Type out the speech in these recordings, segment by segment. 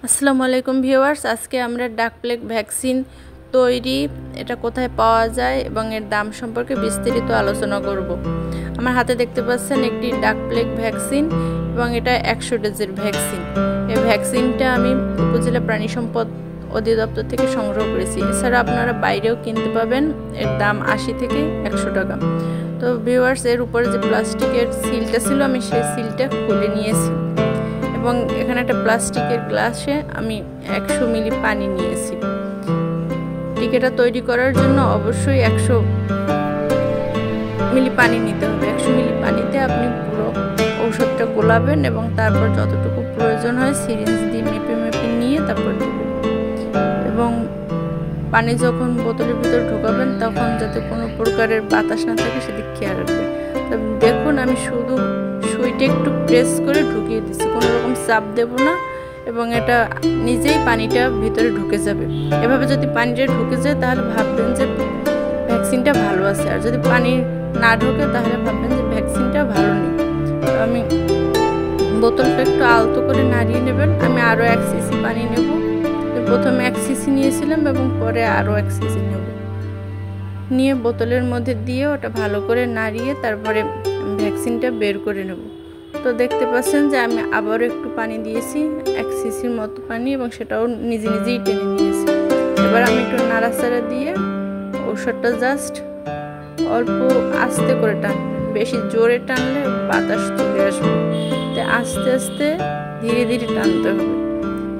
আসসালামু আলাইকুম ভিউয়ার্স, আজকে আমরা ডাক প্লেগ ভ্যাকসিন তৈরি, এটা কোথায় পাওয়া যায় এবং এর দাম সম্পর্কে বিস্তারিত আলোচনা করব। আমার হাতে দেখতে পাচ্ছেন একটি ডাক প্লেগ ভ্যাকসিন এবং এটা 100 ডোজের ভ্যাকসিন। এই ভ্যাকসিনটা আমি উপজেলা প্রাণী সম্পদ অধিদপ্তর থেকে সংগ্রহ করেছি। এছাড়া আপনারা বাইরেও কিনতে পাবেন, এর দাম 80 থেকে 100 টাকা। তো ভিউয়ার্স, এর উপরে যে প্লাস্টিকের সিলটা ছিল আমি সেই সিলটা খুলে নিয়েছি এবং এখানে একটা প্লাস্টিকের গ্লাসে আমি 100 মিলি পানি নিয়েছি। টিকাটা তৈরি করার জন্য অবশ্যই 100 মিলি পানি নিতে হবে। 100 মিলি পানিতে আপনি পুরো ঔষধটা গোলাবেন এবং তারপর যতটুকু প্রয়োজন হয় সিরিঞ্জ দিয়ে মেপে মেপে নিয়ে তারপর দেবেন। এবং পানি যখন বোতলের ভিতর ঢোকাবেন তখন যাতে কোনো প্রকারের বাতাস না থাকে সেদিক খেয়াল রাখবেন। তো দেখুন, আমি শুধু সুইটা একটু প্রেস করে ঢুকিয়ে দিচ্ছি, কোনো রকম চাপ দেব না এবং এটা নিজেই পানিটা ভিতরে ঢুকে যাবে। এভাবে যদি পানিটা ঢুকে যায় তাহলে ভাববেন যে ভ্যাকসিনটা ভালো আছে, আর যদি পানি না ঢোকে তাহলে ভাববেন যে ভ্যাকসিনটা ভালো নেই। তো আমি বোতলটা একটু আলতো করে নাড়িয়ে নেবেন। আমি আরও 1 সিসি পানি নেব। প্রথমে 1 সিসি নিয়েছিলাম এবং পরে আরও 1 সিসি নেব, নিয়ে বোতলের মধ্যে দিয়ে ওটা ভালো করে নাড়িয়ে তারপরে ভ্যাকসিনটা বের করে নেব। তো দেখতে পাচ্ছেন যে আমি আবারও একটু পানি দিয়েছি, 1 সিসির মতো পানি, এবং সেটাও নিজেই টেনে নিয়েছি। এবার আমি একটু নাড়াচাড়া দিয়ে ঔষধটা জাস্ট অল্প আস্তে করে টানবেন, বেশি জোরে টানলে বাতাস চলে আসবে। তাই আস্তে আস্তে ধীরে ধীরে টানতে হবে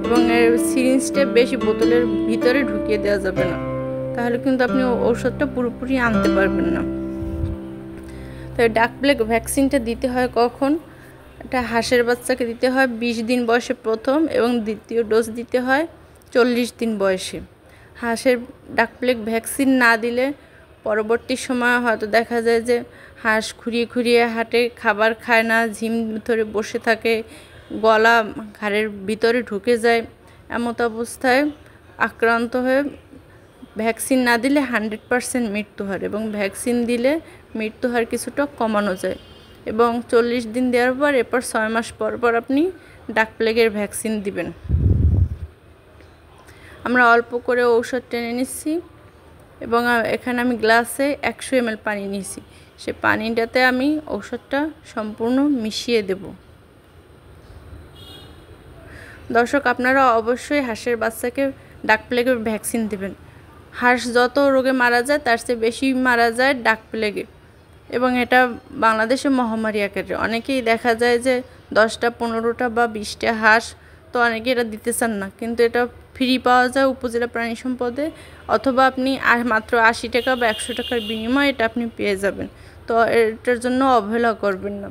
এবং এর সিরিঞ্জটা বেশি বোতলের ভিতরে ঢুকিয়ে দেওয়া যাবে না, তাহলে কিন্তু আপনি ঔষধটা পুরোপুরি আনতে পারবেন না। তাই ডাক প্লেগ ভ্যাকসিনটা দিতে হয় কখন? এটা হাঁসের বাচ্চাকে দিতে হয় 20 দিন বয়সে প্রথম, এবং দ্বিতীয় ডোজ দিতে হয় 40 দিন বয়সে। হাঁসের ডাক প্লেগ ভ্যাকসিন না দিলে পরবর্তী সময় হয়তো দেখা যায় যে হাঁস খুঁড়িয়ে খুঁড়িয়ে হাঁটে, খাবার খায় না, ঝিম ধরে বসে থাকে, গলা ঘাড়ের ভিতরে ঢুকে যায়। এমত অবস্থায় আক্রান্ত হয়ে ভ্যাকসিন না দিলে 100% মৃত্যু হার, এবং ভ্যাকসিন দিলে মৃত্যু হার কিছুটা কমানো যায়। এবং 40 দিন দেওয়ার পর এরপর 6 মাস পর পর আপনি ডাক প্লেগের ভ্যাকসিন দিবেন। আমরা অল্প করে ঔষধ টেনে নিচ্ছি এবং এখানে আমি গ্লাসে 100 ml পানি নিয়েছি। সে পানিটাতে আমি ঔষধটা সম্পূর্ণ মিশিয়ে দেব। দর্শক, আপনারা অবশ্যই হাঁসের বাচ্চাকে ডাক প্লেগের ভ্যাকসিন দেবেন। হাঁস যত রোগে মারা যায় তার চেয়ে বেশি মারা যায় ডাক প্লেগে, এবং এটা বাংলাদেশে মহামারী আকারে। অনেকেই দেখা যায় যে 10টা 15টা বা 20টা হাঁস, তো অনেকে এটা দিতে চান না, কিন্তু এটা ফ্রি পাওয়া যায় উপজেলা প্রাণী সম্পদে, অথবা আপনি মাত্র 80 টাকা বা 100 টাকার বিনিময়ে এটা আপনি পেয়ে যাবেন। তো এটার জন্য অবহেলা করবেন না।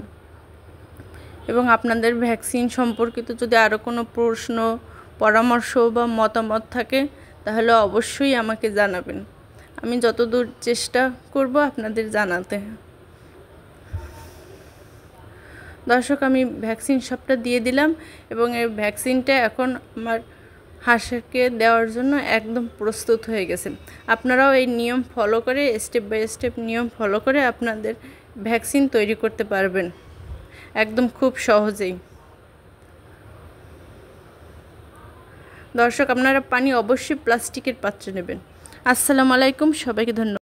এবং আপনাদের ভ্যাকসিন সম্পর্কিত যদি আরও কোনো প্রশ্ন, পরামর্শ বা মতামত থাকে তাহলে অবশ্যই আমাকে জানাবেন। আমি যতদূর চেষ্টা করব আপনাদের জানাতে। দর্শক, আমি ভ্যাকসিন সবটা দিয়ে দিলাম এবং এই ভ্যাকসিনটা এখন আমার হাঁসকে দেওয়ার জন্য একদম প্রস্তুত হয়ে গেছে। আপনারাও এই নিয়ম ফলো করে, স্টেপ বাই স্টেপ নিয়ম ফলো করে আপনাদের ভ্যাকসিন তৈরি করতে পারবেন একদম খুব সহজেই। দর্শক, আপনারা পানি অবশ্যই প্লাস্টিকের পাত্রে নেবেন। আসসালামু আলাইকুম, সবাইকে ধন্যবাদ।